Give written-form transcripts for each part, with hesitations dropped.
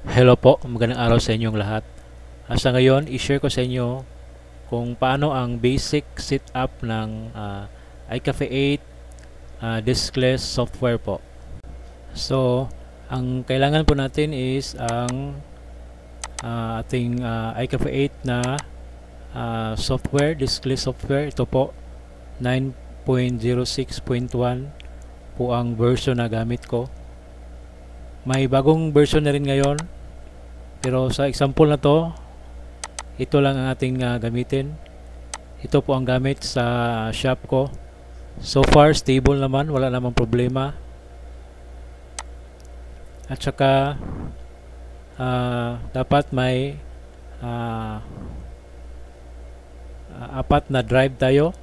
Hello po, magandang araw sa inyong lahat. Sa ngayon, i-share ko sa inyo kung paano ang basic setup ng iCafe 8 diskless software po. So, ang kailangan po natin is ang ating iCafe 8 na software, diskless software. Ito po, 9.06.1 po ang version na gamit ko. May bagong version na rin ngayon, pero sa example na to, ito lang ang ating gamitin. Ito po ang gamit sa shop ko. So far stable naman, wala namang problema. At saka dapat may apat na drive tayo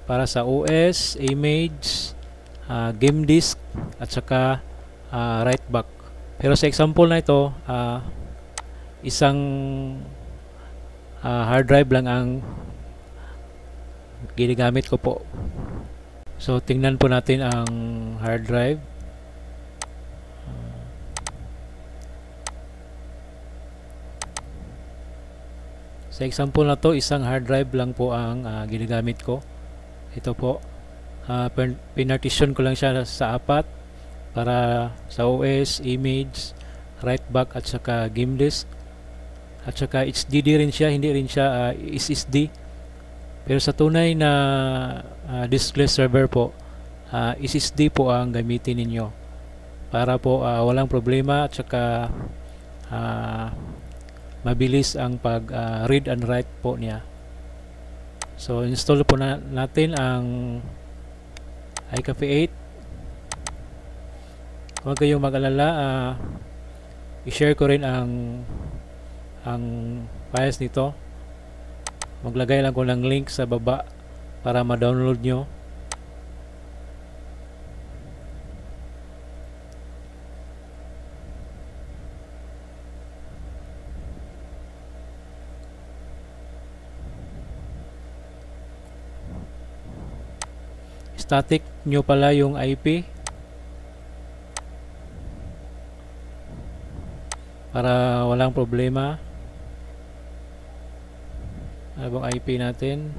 para sa OS, image, game disk at saka write back. Pero sa example na ito, isang hard drive lang ang ginagamit ko po. So tingnan po natin ang hard drive. Sa example na to, isang hard drive lang po ang ginagamit ko. Ito po, pinartition ko lang siya sa apat para sa OS, image, write back at saka game disk. At saka HDD rin siya, hindi rin siya SSD. Pero sa tunay na diskless server po, SSD po ang gamitin ninyo para po walang problema at saka mabilis ang pag read and write po niya. So install po natin ang iCafe 8. Huwag kayong mag-alala, i-share ko rin ang files nito. Maglagay lang ko ng link sa baba para ma-download nyo. Static nyo pala yung IP para walang problema. Ano bang IP natin?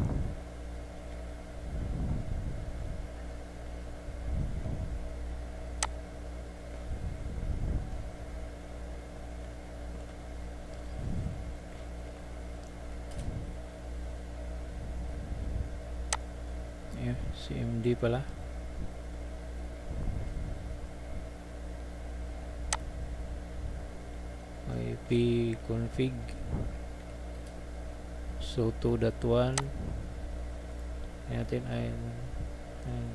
CMD pala. IP config. So 2.1 natin ay and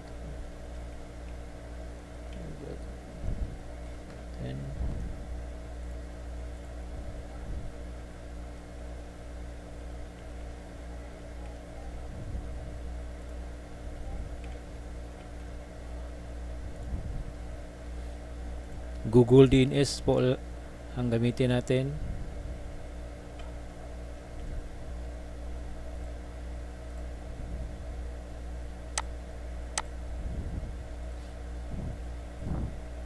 Google DNS po ang gamitin natin.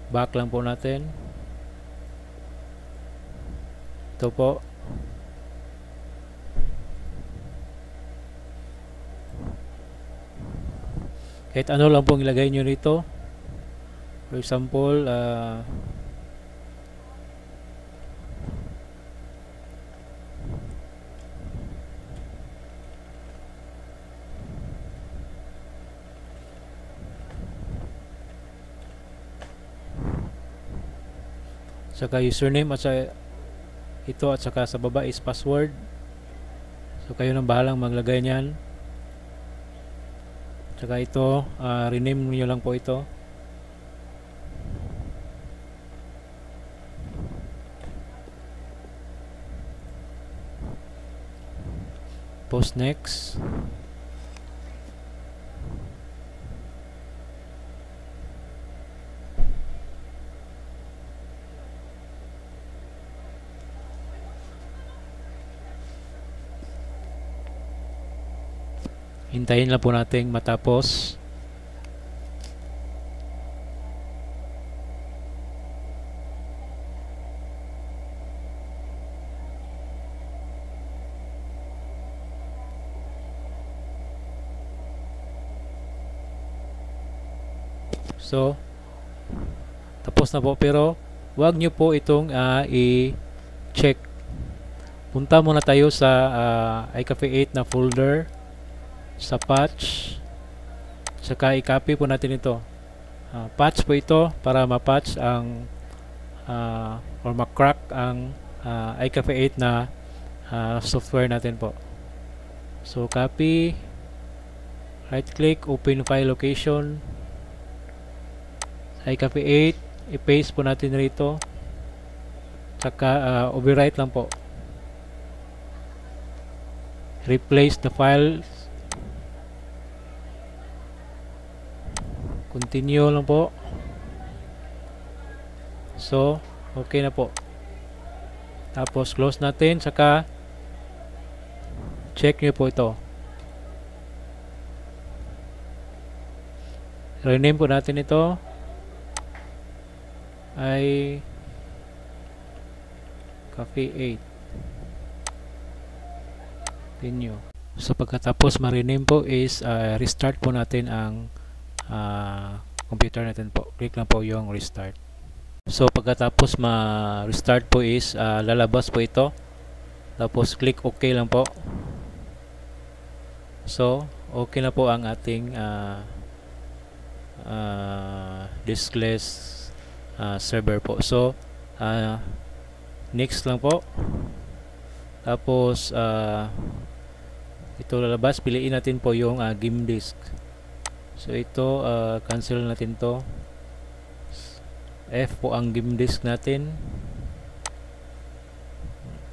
Back lang po natin. Ito po. Kahit ano lang pong ilagay nyo rito. For example, saka username at saka ito at saka sa baba is password. So kayo nang bahalang maglagay niyan. Saka ito, rename niyo lang po ito. Post next. Hintayin lang po natin matapos. So tapos na po, pero wag nyo po itong i-check. Punta muna tayo sa iCafe 8 na folder, sa patch, saka i-copy po natin ito. Patch po ito para ma-patch ang or ma-crack ang iCafe 8 na software natin po. So copy, right click, open file location, iCafe 8, i-paste po natin rito, saka overwrite lang po, replace the files, continue lang po. So okay na po, tapos close natin, saka check nyo po ito, rename po natin ito ay Cafe 8 Venue. So pagkatapos ma-rename po is restart po natin ang computer natin po. Click lang po yung restart. So pagkatapos ma-restart po is lalabas po ito, tapos click OK lang po. So okay na po ang ating diskless server po. So next lang po, tapos ito lalabas, piliin natin po yung game disk. So ito cancel natin to, F po ang game disk natin,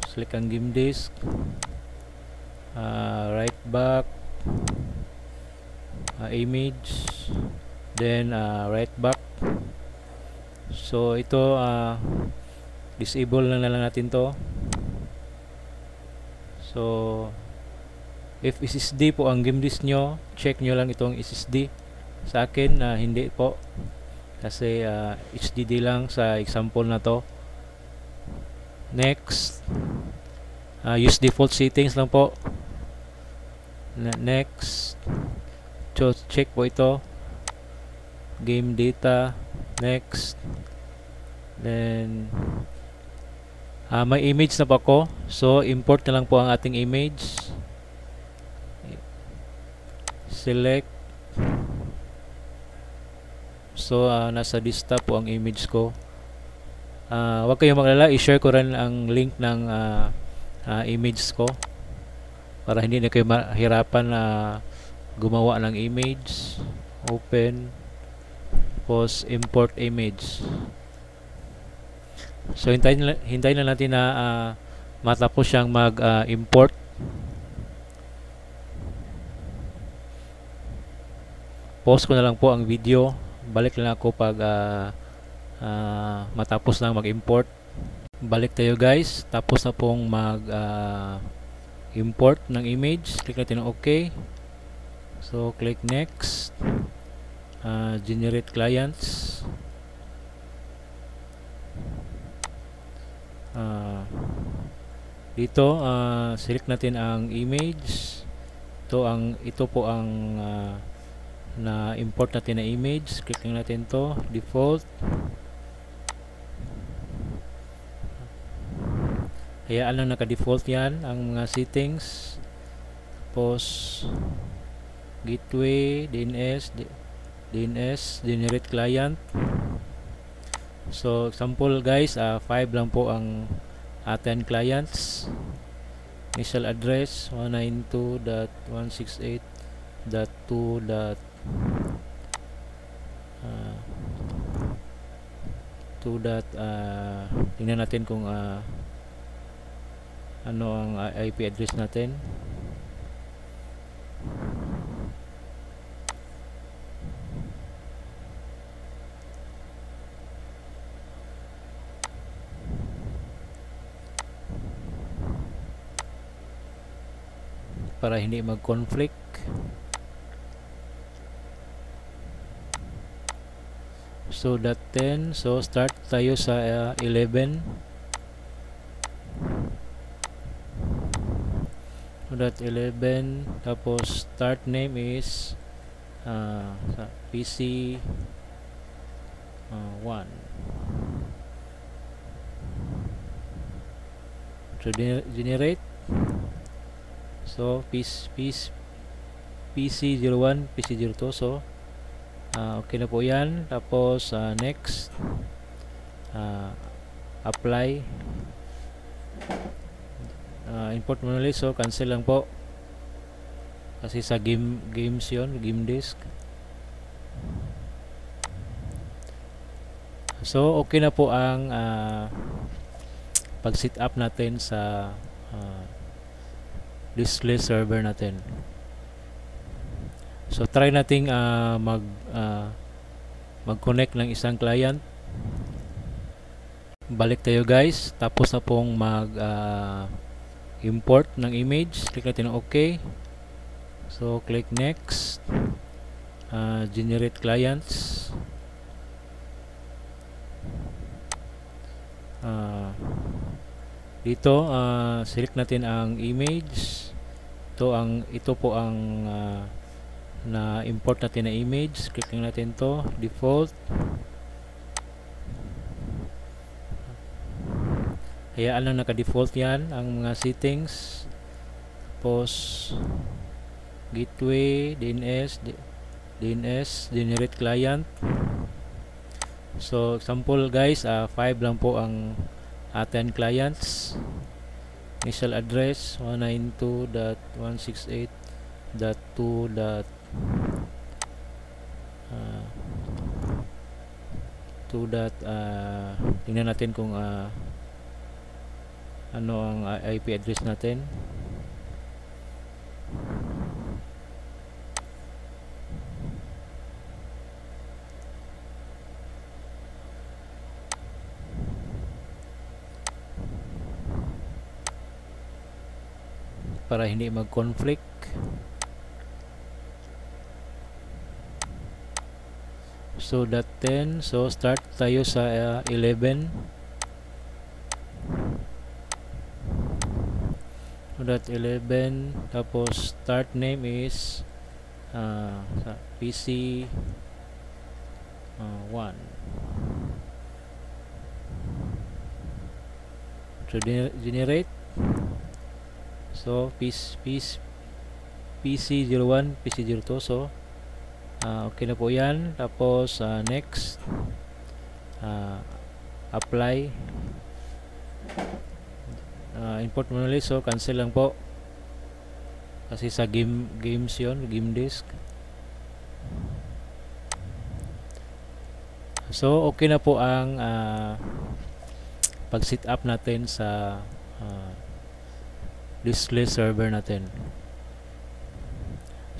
select ang game disk, right back, image, then right back. So ito disable lang natin to. So if SSD po ang game disk nyo, check nyo lang itong SSD. Sa akin hindi po, kasi HDD lang sa example na to. Next, use default settings lang po. Next, so check po ito, game data. Next, then may image na po ako, so import na lang po ang ating image. Select. So nasa desktop po ang image ko. Huwag kayong maglala, i-share ko rin ang link ng image ko para hindi na kayo mahirapan na gumawa ng image. Open, post, import image. So hintayin na natin na matapos siyang mag-import. Pause ko na lang po ang video, balik lang ako pag matapos lang mag-import. Balik tayo guys, tapos na pong mag-import ng image. Click natin ng OK. So click next, generate clients. Dito select natin ang image. Ito po ang na import natin na image. Click lang natin to, default. Hayaan lang naka-default yan ang mga settings. Tapos gateway, DNS, generate client. So example guys, 5 lang po ang ating clients. Initial address 192.168.2. Tingnan natin kung ano ang IP address natin. Para hindi mag-conflict. So .10, so start tayo sa 11. .11, tapos start name is PC 1 to generate. So PC01, PC02. So okay na po yan. Tapos next, apply, import manually. So cancel lang po kasi sa games yon, game disk. So okay na po ang pag set up natin sa display server natin. So try nating mag-connect ng isang client. Balik tayo guys, tapos na pong import ng image. Click natin ng OK. So click next, generate clients. Dito select natin ang image. Ito po ang na import natin na image. Click lang natin to, default. Hayaan lang naka-default yan ang mga settings. Tapos gateway, DNS, generate client. So example guys, 5 lang po ang ating clients. Initial address 192.168.2. Tingnan natin kung ano ang IP address natin. Para hindi mag-conflict. So .10. So start tayo sa 11. .11. Tapos start name is PC 1. To generate. So PC01, PC02. So okay na po yan. Tapos next, apply, import manually. So cancel lang po kasi sa games yon, game disk. So okay na po ang pag set up natin sa display server natin.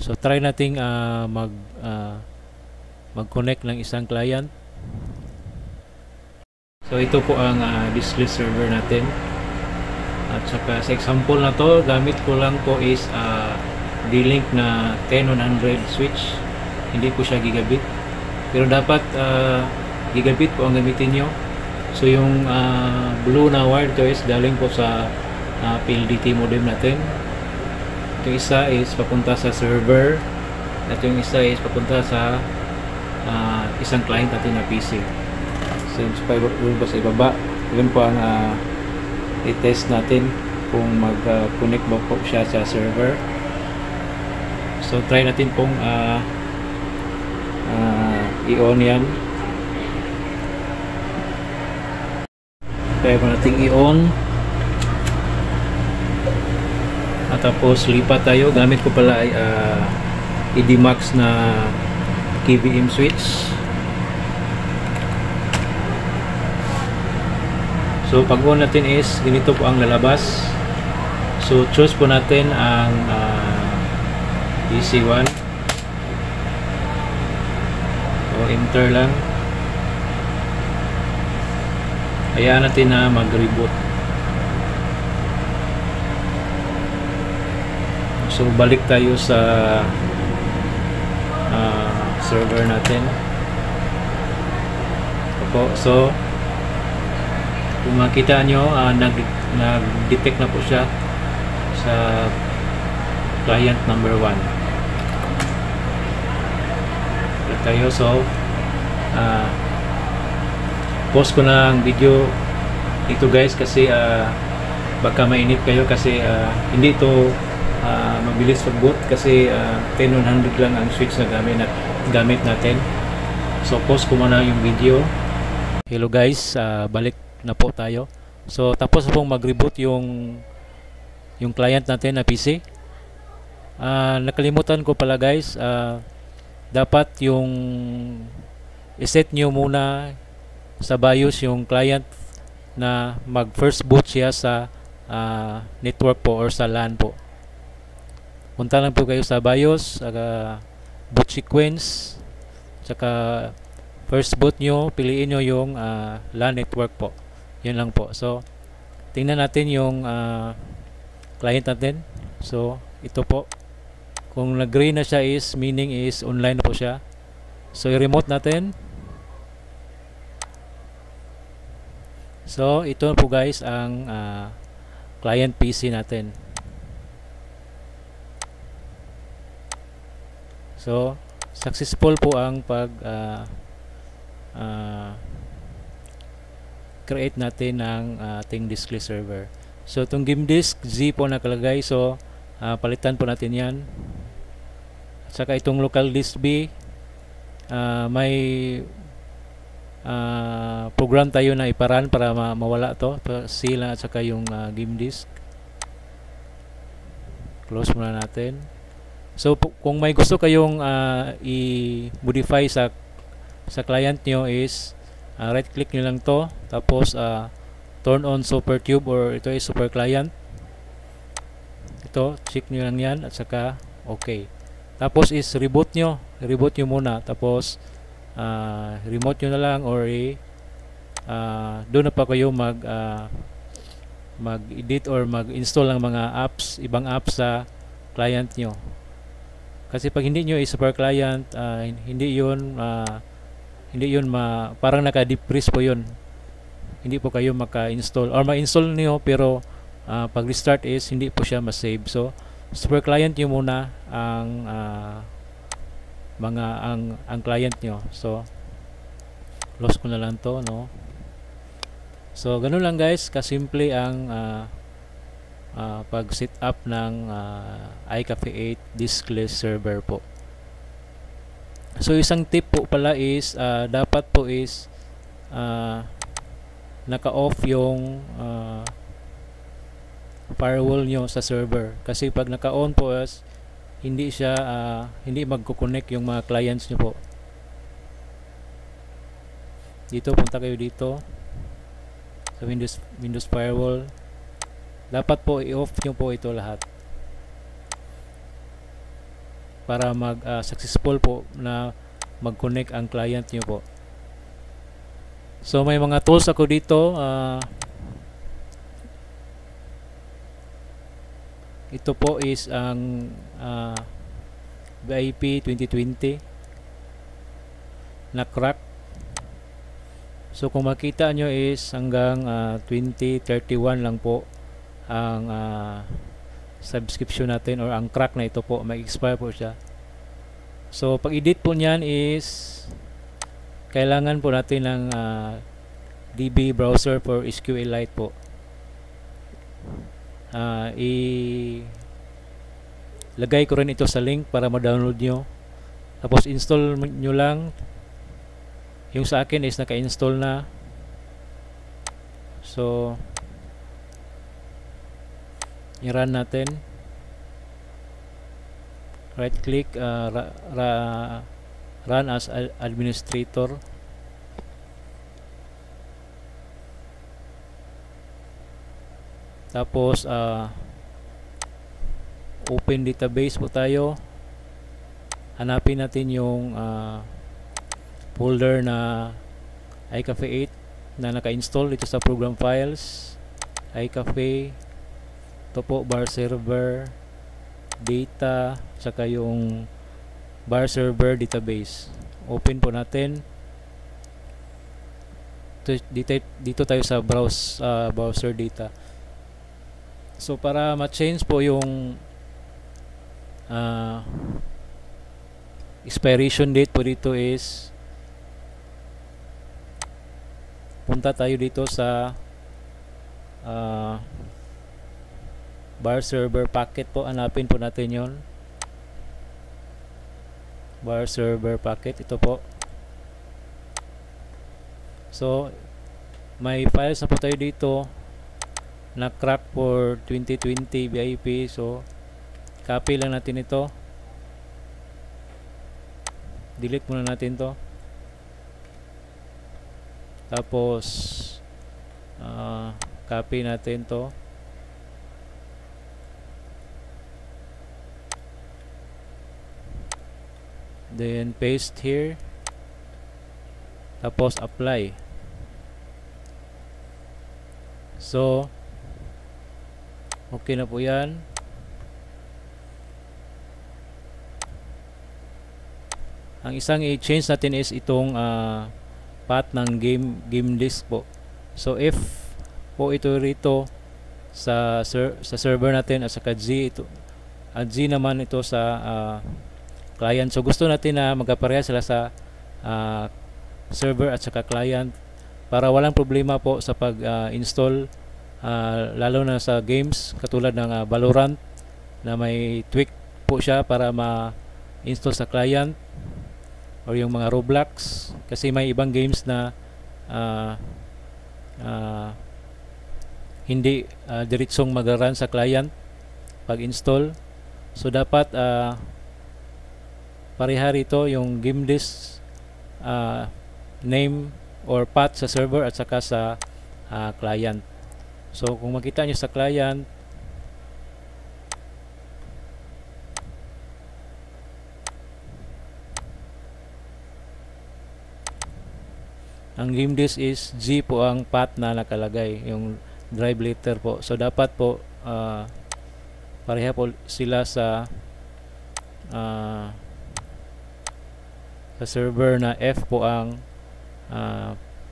So try nating mag-connect ng isang client. So ito po ang display server natin. At saka sa example na to, gamit ko lang po is D-Link na 10100 switch. Hindi po siya gigabit. Pero dapat gigabit po ang gamitin nyo. So yung blue na wire to is galing po sa PLDT modem natin. Ito isa is papunta sa server at yung isa is papunta sa isang client natin na PC. So yung sa ibaba, yun po ang i-test natin kung mag-connect ba po siya sa server. So try natin pong i-on yan. Try po natin i-on. At tapos lipat tayo. Gamit ko pala ay EDMAX na KVM switch. So pag on natin is ganito po ang lalabas. So choose po natin ang PC1. So enter lang. Hayaan natin na mag-reboot. So balik tayo sa server natin. So kung makita nyo, nag-detect na po siya sa client number 1. Balik tayo. So post ko na ang video ito guys kasi baka mainit kayo kasi hindi ito mabilis pag-boot kasi 10100 lang ang switch na gamit natin. So post ko muna yung video. Hello guys, balik na po tayo. So tapos na pong mag-reboot yung client natin na PC. Nakalimutan ko pala guys, dapat yung iset nyo muna sa BIOS yung client na mag first boot siya sa network po or sa LAN po. Punta lang po kayo sa BIOS, boot sequence, tsaka first boot nyo, piliin nyo yung LAN network po. Yun lang po. So tingnan natin yung client natin. So ito po, kung nag-green na siya is meaning is online na po siya. So i-remote natin. So ito po guys ang client PC natin. So successful po ang pag create natin ng ating display server. So itong game disk Z po nakalagay, so palitan po natin yan. At saka itong local disk B, may program tayo na iparan para mawala to, C lang at saka yung game disk. Close muna natin. So kung may gusto kayong i-modify sa client nyo is right click nyo lang to, tapos turn on super tube or ito is super client. Ito, check nyo lang yan at saka okay. Tapos is reboot nyo muna, tapos remote nyo na lang or doon na pa kayo mag-edit or mag-install ng mga apps, ibang apps sa client nyo. Kasi pag hindi nyo i-super client, hindi yun parang naka-deep-freeze po yun. Hindi po kayo maka-install or ma-install nyo pero pag restart is hindi po siya ma-save. So super client nyo muna ang ang client nyo. So close ko na lang to, no. So ganun lang guys, kasimple ang pag set up ng iCafe 8 diskless server po. So isang tip po pala is dapat po is naka-off yung firewall nyo sa server, kasi pag naka-on po is hindi siya hindi magko-connect yung mga clients nyo po. Dito punta kayo dito sa Windows Firewall, dapat po i-off nyo po ito lahat para successful po na mag-connect ang client nyo po. So may mga tools ako dito. Ito po is ang VIP 2020 na crack. So kung makita nyo is hanggang 2031 lang po ang subscription natin or ang crack na ito po, mag-expire po siya. So pag edit po niyan is kailangan po natin ng DB browser for SQLite po. Lagay ko rin ito sa link para ma-download nyo, tapos install nyo lang. Yung sa akin is naka-install na. So i-run natin, right click, run as administrator. Tapos open database po tayo. Hanapin natin yung folder na iCafe 8 na naka-install dito sa program files. iCafe, ito po bar server, data, saka yung bar server database. Open po natin. Dito tayo sa browser data. So para ma-change po yung expiration date po dito is punta tayo dito sa bar server packet po. Hanapin po natin yon, bar server packet. Ito po. So may files na po tayo dito na crack for 2020 VIP. So copy lang natin ito, delete muna natin to, tapos copy natin to, then paste here, tapos apply. So okay na po yan. Ang isang i-change natin is itong path ng game disk po. So if po ito rito sa server natin at saka G ito, at G naman ito sa client. So gusto natin na magkapareha sila sa server at saka client para walang problema po sa pag-install, lalo na sa games katulad ng Valorant na may tweak po siya para ma-install sa client, or yung mga Roblox, kasi may ibang games na hindi diretsong mag-run sa client pag install. So dapat pareha rito yung game disk name or path sa server at saka sa client. So kung makita nyo sa client, ang game disk is G po ang path na nakalagay, yung drive letter po. So dapat po pareha po sila sa server na F po ang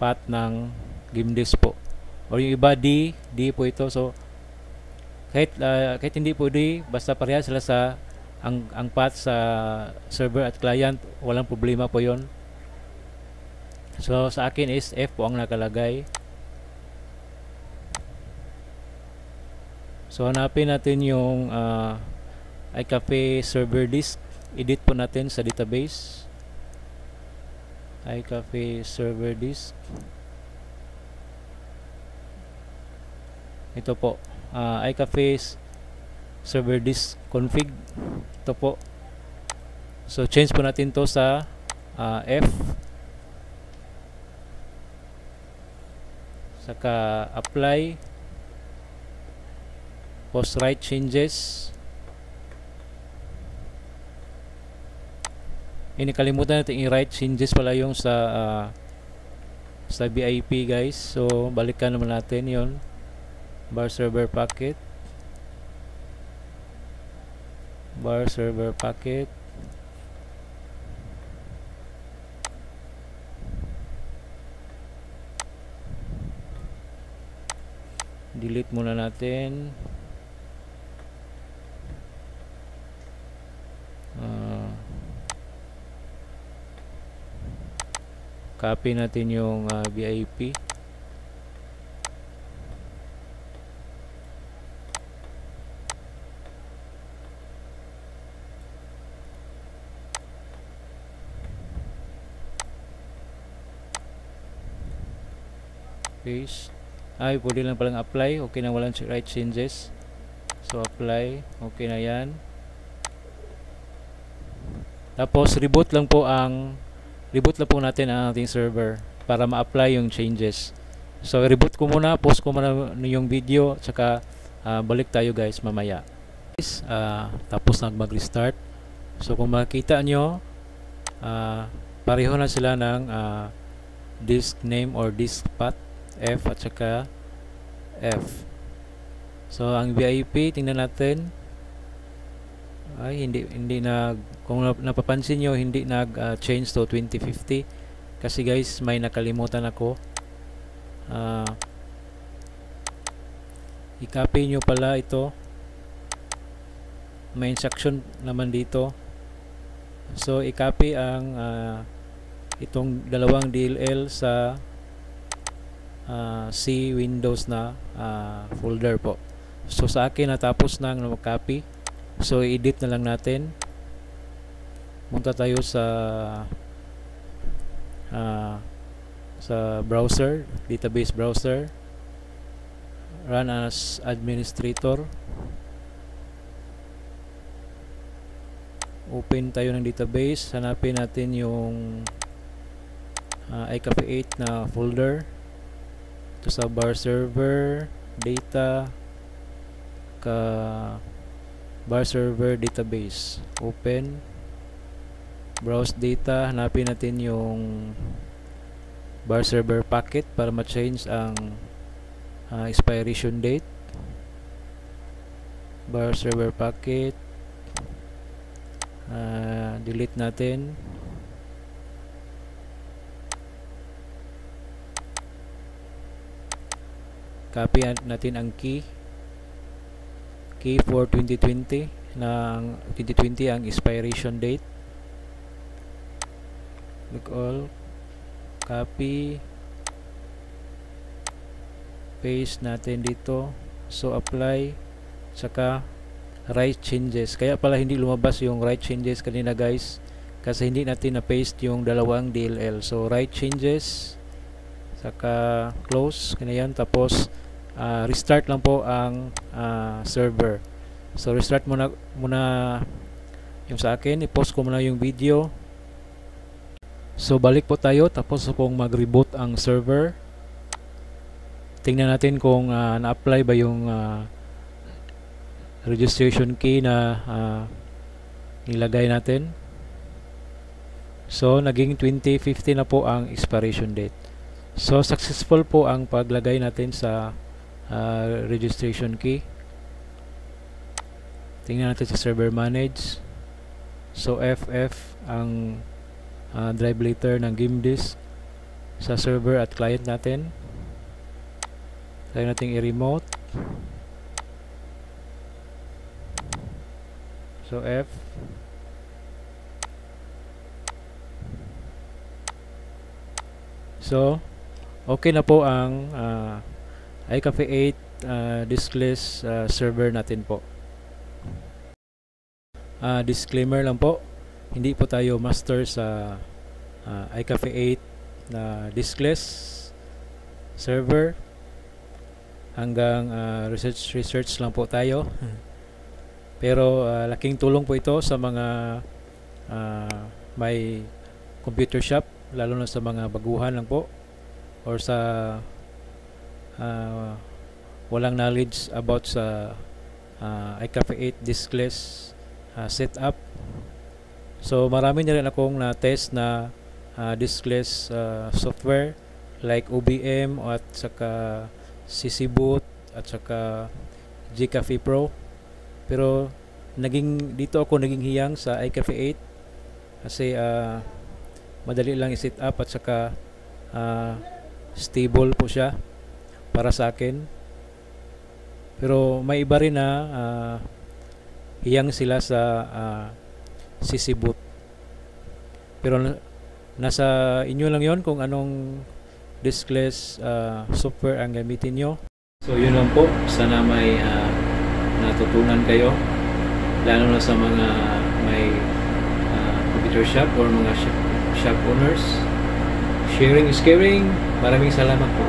path ng game disk po, or yung iba D po ito. So kahit hindi po D, basta pareha sila sa ang path sa server at client, walang problema po yon. So sa akin is F po ang nakalagay. So hanapin natin yung iCafe server disk, edit po natin sa database, iCafe server disk. Ito po, iCafe server disk config. Ito po. So change po natin to sa F, saka apply, post write changes. Kalimutan natin i-write changes pala yung sa VIP guys. So balikan naman natin yon, bar server packet, bar server packet, delete muna natin. Copy natin yung VIP. Paste. Ay, pwede lang palang apply. Okay na, walang write changes. So apply. Okay na yan. Tapos reboot lang po natin ang ating server para ma-apply yung changes. So reboot ko muna, post ko muna yung video, tsaka balik tayo guys mamaya. Tapos mag-restart. So kung makita nyo, pareho na sila ng disk name or disk path, F at saka F. So ang VIP, tingnan natin, ay hindi kung napapansin nyo, hindi change to 2050 kasi guys may nakalimutan ako. I-copy nyo pala ito, may instruction naman dito. So i-copy ang itong dalawang DLL sa C Windows na folder po. So sa akin natapos na ang mag-copy. So i-edit na lang natin. Punta tayo sa browser, database browser. Run as administrator. Open tayo ng database. Hanapin natin yung iCafe 8 na folder. Ito sa bar server, data, bar server database. Open. Browse data. Hanapin natin yung bar server packet para ma-change ang expiration date. Bar server packet. Delete natin. Copy natin ang key for 2020 ng 2020 ang expiration date. Click all, copy, paste natin dito. So apply, saka right changes. Kaya pala hindi lumabas yung right changes kanina guys, kasi hindi natin na-paste yung dalawang DLL. So right changes, saka close, ganyan. Tapos restart lang po ang server. So restart muna yung sa akin. I-pause ko muna yung video. So balik po tayo, tapos pong mag-reboot ang server. Tingnan natin kung na-apply ba yung registration key na nilagay natin. So naging 2050 na po ang expiration date. So successful po ang paglagay natin sa registration key. Tingnan natin sa server manage. So FF ang drive later ng game disk sa server at client natin. Try natin i-remote. So F. So okay na po ang iCafe 8 diskless server natin po. Disclaimer lang po, hindi po tayo master sa iCafe 8 na diskless server. Hanggang research lang po tayo. Pero laking tulong po ito sa mga may computer shop, lalo na sa mga baguhan lang po, or sa walang knowledge about sa iCafe 8 diskless setup. So marami na rin akong na-test na diskless software like OBM at saka CC Boot at saka Gcafe Pro. Pero dito ako naging hiyang sa iCafe 8 kasi madali lang i-set up at saka stable po siya para sa akin. Pero may iba rin na hiyang sila sa CC Boot. Pero nasa inyo lang yon kung anong diskless software ang gamitin nyo. So yun lang po, sana may natutunan kayo, lalo na sa mga may computer shop or mga shop owners. Sharing is caring. Maraming salamat po.